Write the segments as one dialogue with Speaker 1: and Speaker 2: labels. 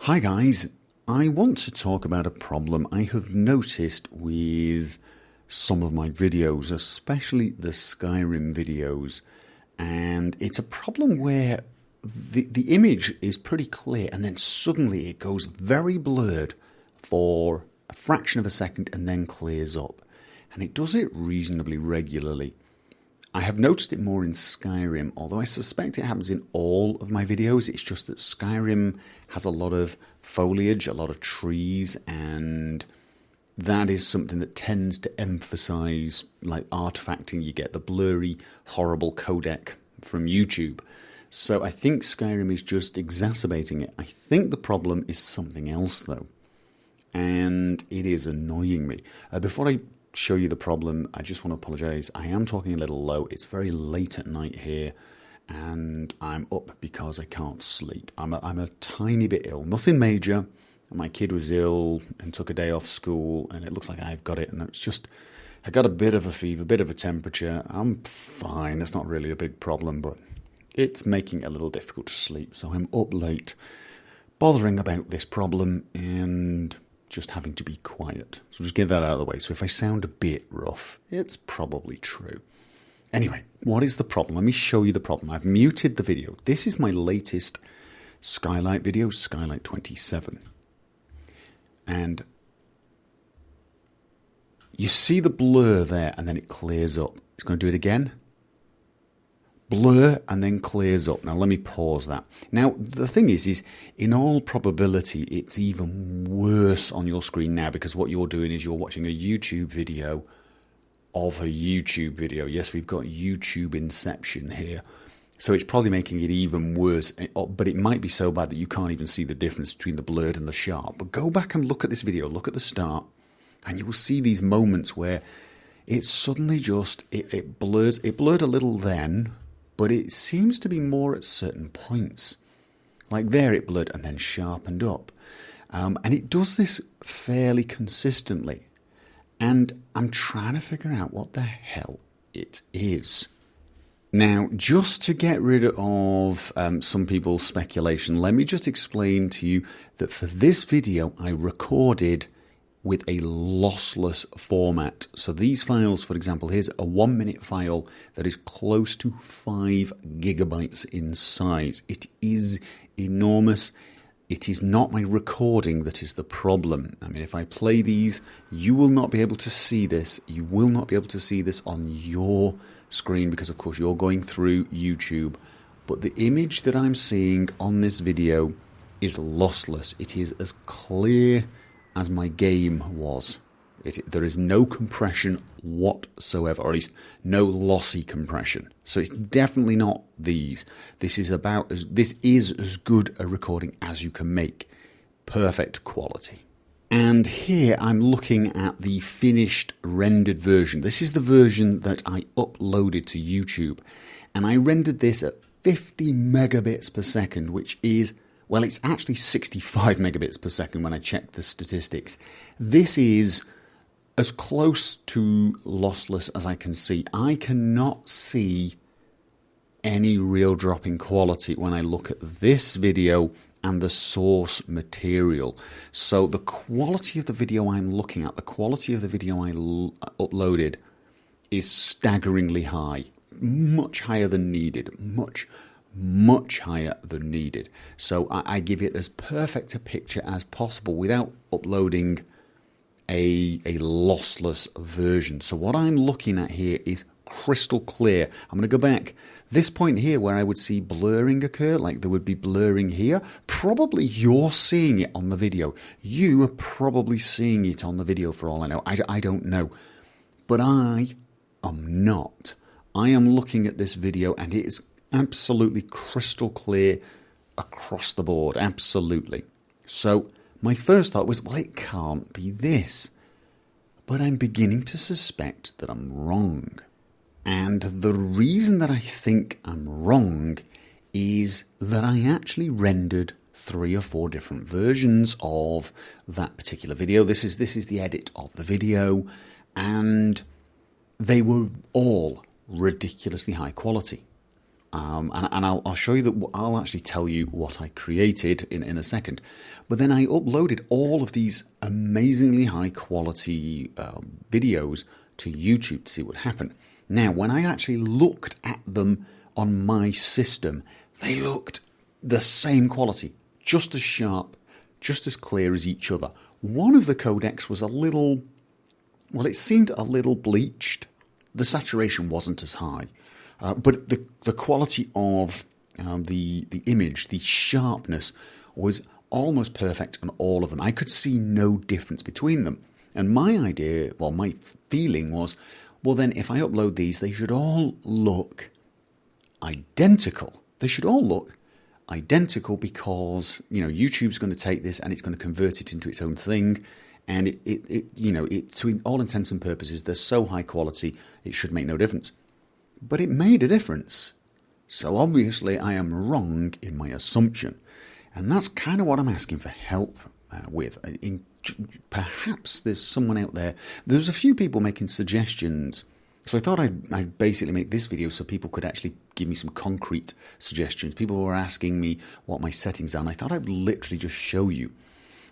Speaker 1: Hi guys, I want to talk about a problem I have noticed with some of my videos, especially the Skyrim videos, and it's a problem where the image is pretty clear and then suddenly it goes very blurred for a fraction of a second and then clears up, and it does it reasonably regularly. I have noticed it more in Skyrim, although I suspect it happens in all of my videos. It's just that Skyrim has a lot of foliage, a lot of trees, and that is something that tends to emphasize like artifacting. You get the blurry, horrible codec from YouTube. So I think Skyrim is just exacerbating it. I think the problem is something else though, and it is annoying me. Before I show you the problem, I just want to apologize. I am talking a little low. It's very late at night here and I'm up because I can't sleep. I'm a tiny bit ill, nothing major. My kid was ill and took a day off school, and it looks like I've got it, and it's just I got a bit of a fever, a bit of a temperature. I'm fine. It's not really a big problem, but it's making it a little difficult to sleep. So I'm up late bothering about this problem and just having to be quiet. So just get that out of the way. So if I sound a bit rough, it's probably true. Anyway, what is the problem? Let me show you the problem. I've muted the video. This is my latest Skylight video, Skylight 27. And you see the blur there, and then it clears up. It's going to do it again. Blur and then clears up. Now let me pause that. Now the thing is in all probability it's even worse on your screen now, because what you're doing is you're watching a YouTube video of a YouTube video. Yes, we've got YouTube Inception here. So it's probably making it even worse, but it might be so bad that you can't even see the difference between the blurred and the sharp. But go back and look at this video, look at the start, and you will see these moments where it suddenly just, it blurs. It blurred a little then, but it seems to be more at certain points. Like there it blurred and then sharpened up. And it does this fairly consistently. And I'm trying to figure out what the hell it is. Now, just to get rid of some people's speculation, let me just explain to you that for this video I recorded with a lossless format. So these files, for example, here's a 1 minute file that is close to 5 gigabytes in size. It is enormous. It is not my recording that is the problem. I mean, if I play these, you will not be able to see this. You will not be able to see this on your screen because, of course, you're going through YouTube. But the image that I'm seeing on this video is lossless. It is as clear as my game was. There is no compression whatsoever, or at least no lossy compression. So it's definitely not these. This is as good a recording as you can make. Perfect quality. And here I'm looking at the finished rendered version. This is the version that I uploaded to YouTube. And I rendered this at 50 megabits per second, which is, well, it's actually 65 megabits per second when I checked the statistics. This is as close to lossless as I can see. I cannot see any real drop in quality when I look at this video and the source material. So the quality of the video I'm looking at, the quality of the video I uploaded is staggeringly high. Much higher than needed. Much higher than needed. So I give it as perfect a picture as possible without uploading a lossless version. So what I'm looking at here is crystal clear. I'm going to go back. This point here where I would see blurring occur, like there would be blurring here, probably you're seeing it on the video. You are probably seeing it on the video for all I know. I don't know. But I am not. I am looking at this video and it is absolutely crystal clear across the board. Absolutely. So my first thought was, well, it can't be this. But I'm beginning to suspect that I'm wrong. And the reason that I think I'm wrong is that I actually rendered 3 or 4 different versions of that particular video. This is the edit of the video, and they were all ridiculously high quality. and I'll show you that. I'll actually tell you what I created in a second. But then I uploaded all of these amazingly high quality videos to YouTube to see what happened. Now, when I actually looked at them on my system, they looked the same quality, just as sharp, just as clear as each other. One of the codecs was a little, well, it seemed a little bleached. The saturation wasn't as high. But the quality of the image, the sharpness, was almost perfect on all of them. I could see no difference between them. And my idea, well, my feeling was, well, then if I upload these, they should all look identical. They should all look identical because, YouTube's going to take this and it's going to convert it into its own thing. And it to all intents and purposes, they're so high quality, it should make no difference. But it made a difference. So obviously I am wrong in my assumption. And that's kind of what I'm asking for help with. Perhaps there's someone out there. There's a few people making suggestions. So I thought I'd basically make this video so people could actually give me some concrete suggestions. People were asking me what my settings are. And I thought I'd literally just show you.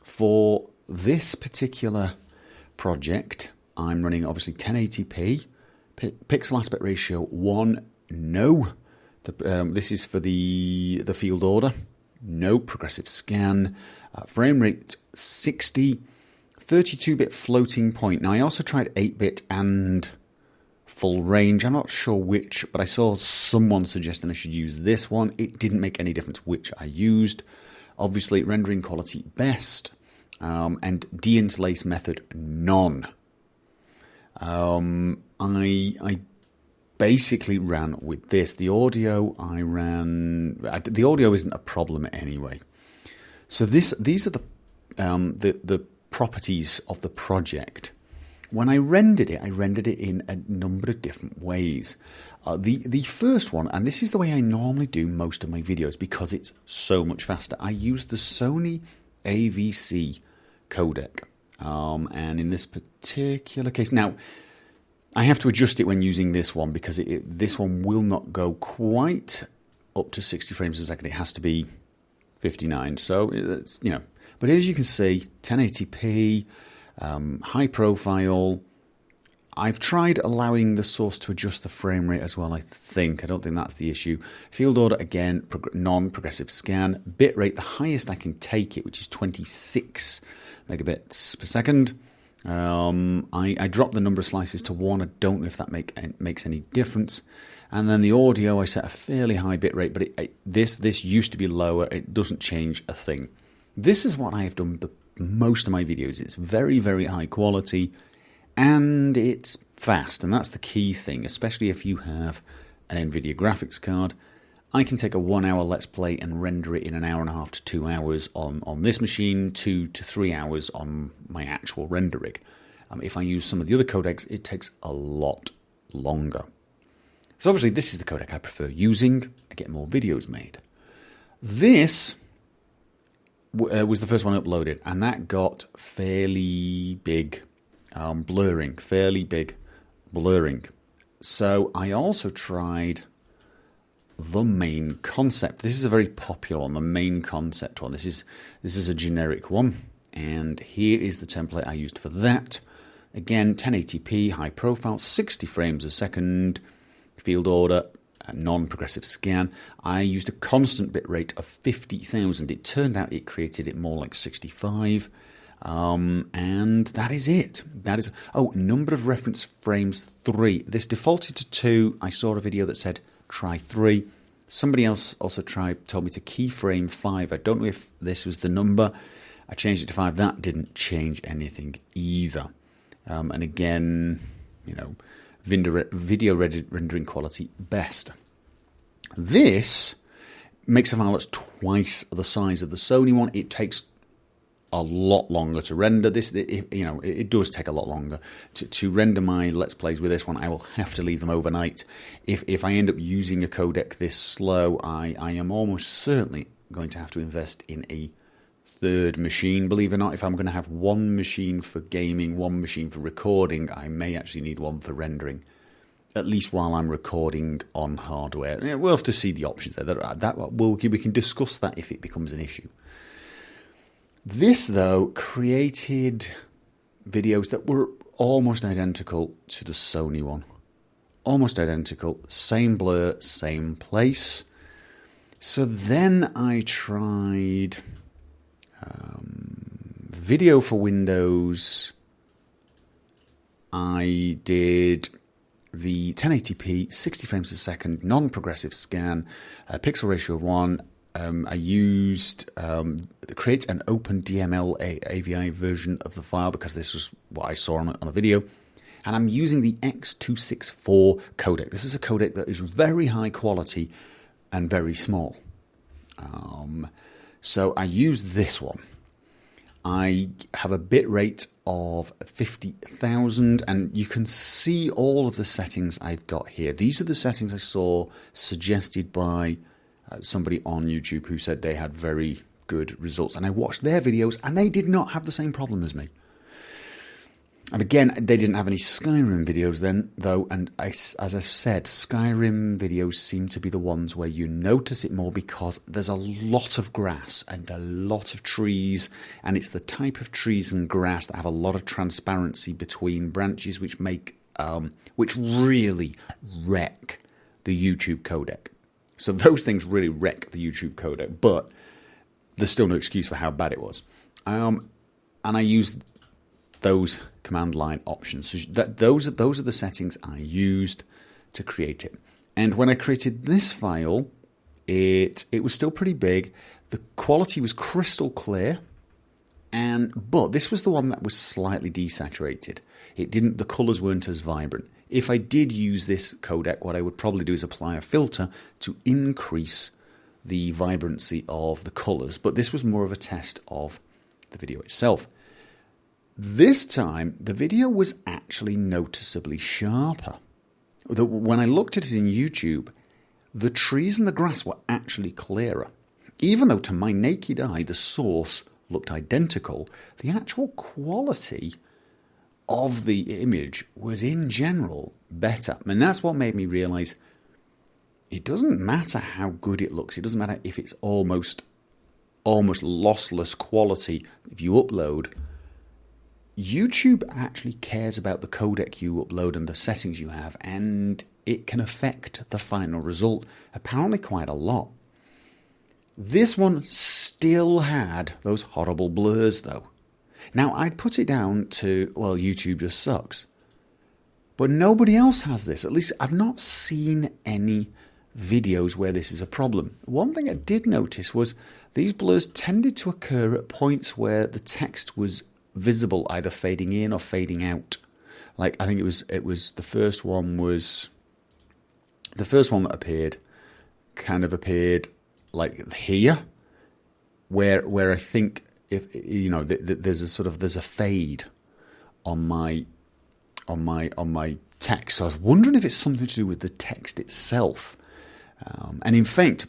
Speaker 1: For this particular project, I'm running obviously 1080p. Pixel aspect ratio 1, no. This is for the field order, no. Progressive scan, frame rate 60, 32-bit floating point. Now I also tried 8-bit and full range. I'm not sure which, but I saw someone suggesting I should use this one. It didn't make any difference which I used. Obviously rendering quality best, and deinterlace method none. I basically ran with this. The audio the audio isn't a problem anyway. So these are the properties of the project. When I rendered it in a number of different ways. The first one, and this is the way I normally do most of my videos because it's so much faster. I use the Sony AVC codec. And in this particular case, now I have to adjust it when using this one because this one will not go quite up to 60 frames a second. It has to be 59. So it's, but as you can see, 1080p, high profile. I've tried allowing the source to adjust the frame rate as well, I think. I don't think that's the issue. Field order, again, non-progressive scan. Bitrate, the highest I can take it, which is 26 megabits per second. I dropped the number of slices to 1. I don't know if that makes any difference. And then the audio, I set a fairly high bitrate, but this used to be lower. It doesn't change a thing. This is what I have done most of my videos. It's very, very high quality. And it's fast, and that's the key thing, especially if you have an NVIDIA graphics card. I can take a 1 hour Let's Play and render it in an hour and a half to 2 hours on this machine, 2 to 3 hours on my actual render rig. If I use some of the other codecs, it takes a lot longer. So obviously this is the codec I prefer using. I get more videos made. This was the first one uploaded, and that got fairly big blurring, So I also tried the MainConcept. This is a very popular one, the MainConcept one. This is a generic one, and here is the template I used for that. Again, 1080p, high profile, 60 frames a second, field order, non-progressive scan. I used a constant bit rate of 50,000. It turned out it created it more like 65. And that is it. Number of reference frames 3. This defaulted to 2. I saw a video that said try 3. Somebody else also told me to keyframe 5. I don't know if this was the number. I changed it to 5. That didn't change anything either. And again, video rendering quality best. This makes a file that's twice the size of the Sony one. It takes a lot longer to render this. It does take a lot longer to render my Let's Plays with this one. I will have to leave them overnight. If I end up using a codec this slow, I am almost certainly going to have to invest in a third machine. Believe it or not, if I'm going to have one machine for gaming, one machine for recording, I may actually need one for rendering. at least while I'm recording on hardware. We'll have to see the options there. We can discuss that if it becomes an issue. This, though, created videos that were almost identical to the Sony one. Almost identical. Same blur, same place. So then I tried video for Windows. I did the 1080p, 60 frames a second, non-progressive scan, pixel ratio 1. I used create an open DML AVI version of the file because this was what I saw on a video. And I'm using the X264 codec. This is a codec that is very high quality and very small. So I used this one. I have a bit rate of 50,000, and you can see all of the settings I've got here. These are the settings I saw suggested by somebody on YouTube who said they had very good results. And I watched their videos, and they did not have the same problem as me. And again, they didn't have any Skyrim videos then, though, and as I've said, Skyrim videos seem to be the ones where you notice it more because there's a lot of grass and a lot of trees, and it's the type of trees and grass that have a lot of transparency between branches, which really wreck the YouTube codec. So those things really wreck the YouTube codec, but there's still no excuse for how bad it was. And I used those command line options. So those are the settings I used to create it. And when I created this file, it was still pretty big. The quality was crystal clear, but this was the one that was slightly desaturated. The colors weren't as vibrant. If I did use this codec, what I would probably do is apply a filter to increase the vibrancy of the colors, but this was more of a test of the video itself. This time, the video was actually noticeably sharper. When I looked at it in YouTube, the trees and the grass were actually clearer. Even though to my naked eye the source looked identical, the actual quality of the image was in general better. And that's what made me realize it doesn't matter how good it looks. It doesn't matter if it's almost lossless quality if you upload. YouTube actually cares about the codec you upload and the settings you have, and it can affect the final result, apparently quite a lot. This one still had those horrible blurs though. Now I'd put it down to, well, YouTube just sucks. But nobody else has this. At least I've not seen any videos where this is a problem. One thing I did notice was these blurs tended to occur at points where the text was visible, either fading in or fading out. Like I think it was the first one that appeared like here, where I think if you know there's a fade on my text. So I was wondering if it's something to do with the text itself. And in fact,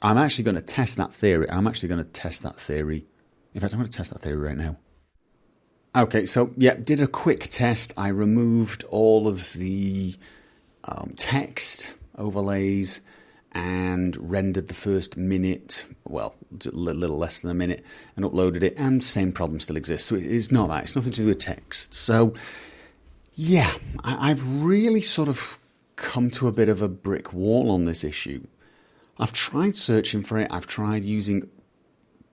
Speaker 1: I'm actually going to test that theory. In fact, I'm going to test that theory right now. Okay, so yeah, did a quick test. I removed all of the text overlays and rendered the first minute, well, a little less than a minute, and uploaded it, and same problem still exists. So it's not that. It's nothing to do with text. So yeah, I've really sort of come to a bit of a brick wall on this issue. I've tried searching for it. I've tried using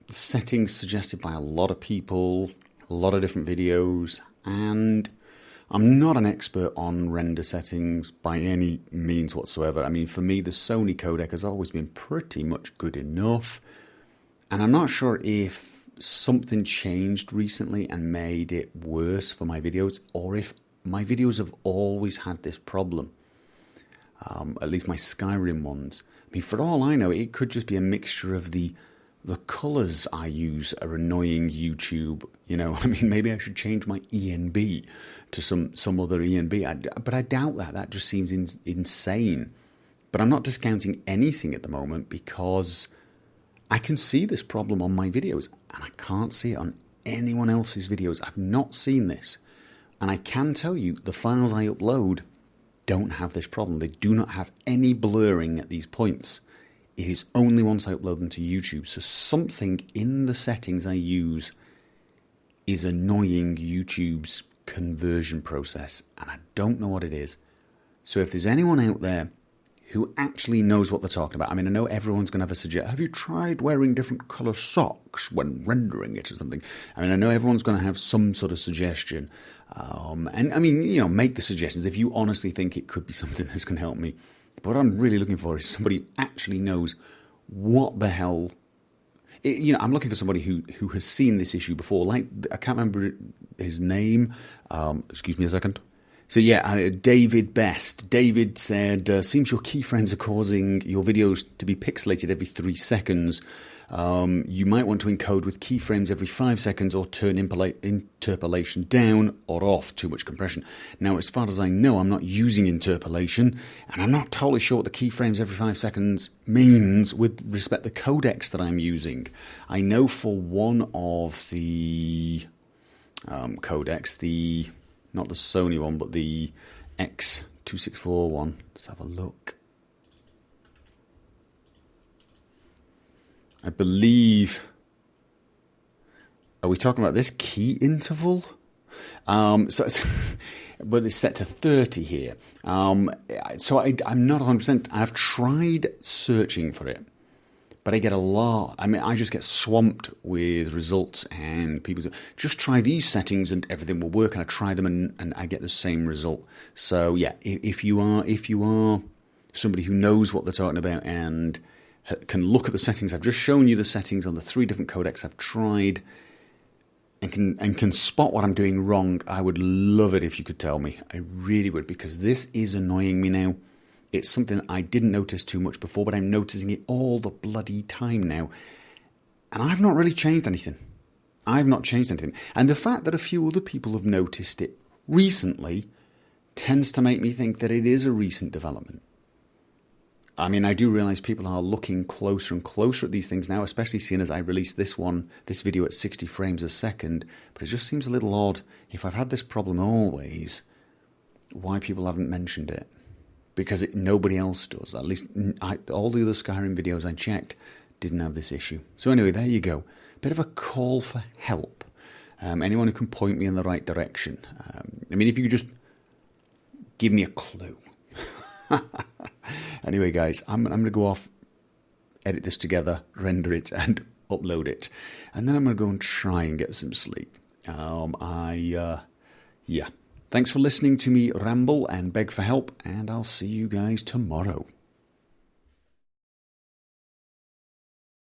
Speaker 1: settings suggested by a lot of people, a lot of different videos, and I'm not an expert on render settings by any means whatsoever. I mean, for me, the Sony codec has always been pretty much good enough, and I'm not sure if something changed recently and made it worse for my videos, or if my videos have always had this problem, at least my Skyrim ones. I mean, for all I know, it could just be a mixture of the colours I use are annoying YouTube. You know, I mean, maybe I should change my ENB to some other ENB. But I doubt that. That just seems insane. But I'm not discounting anything at the moment because I can see this problem on my videos and I can't see it on anyone else's videos. I've not seen this. And I can tell you the files I upload don't have this problem. They do not have any blurring at these points. It is only once I upload them to YouTube. So something in the settings I use is annoying YouTube's conversion process, and I don't know what it is. So if there's anyone out there who actually knows what they're talking about, I mean, I know everyone's going to have a suggestion. Have you tried wearing different colour socks when rendering it or something? I mean, I know everyone's going to have some sort of suggestion. And I mean, you know, make the suggestions if you honestly think it could be something that's going to help me. But what I'm really looking for is somebody who actually knows what the hell. You know, I'm looking for somebody who has seen this issue before. Like, I can't remember his name. Excuse me a second. So yeah, David Best. David said, seems your keyframes are causing your videos to be pixelated every 3 seconds. You might want to encode with keyframes every 5 seconds or turn interpolation down or off, too much compression. Now, as far as I know, I'm not using interpolation, and I'm not totally sure what the keyframes every 5 seconds means with respect to the codecs that I'm using. I know for one of the codecs, not the Sony one, but the X264 one. Let's have a look. I believe, are we talking about this key interval? But it's set to 30 here. So I'm not 100%. I've tried searching for it, but I get a lot. I mean, I just get swamped with results, and people say, just try these settings and everything will work. And I try them and I get the same result. So yeah, if you are somebody who knows what they're talking about and can look at the settings, I've just shown you the settings on the 3 different codecs I've tried, and can spot what I'm doing wrong, I would love it if you could tell me. I really would, because this is annoying me now. It's something I didn't notice too much before, but I'm noticing it all the bloody time now. And I've not really changed anything. I've not changed anything. And the fact that a few other people have noticed it recently tends to make me think that it is a recent development. I mean, I do realise people are looking closer and closer at these things now, especially seeing as I released this video at 60 frames a second. But it just seems a little odd, if I've had this problem always, why people haven't mentioned it. Because nobody else does. At least all the other Skyrim videos I checked didn't have this issue. So anyway, there you go. Bit of a call for help. Anyone who can point me in the right direction. I mean, if you could just give me a clue. Anyway, guys, I'm going to go off, edit this together, render it, and upload it. And then I'm going to go and try and get some sleep. Yeah. Thanks for listening to me ramble and beg for help, and I'll see you guys tomorrow.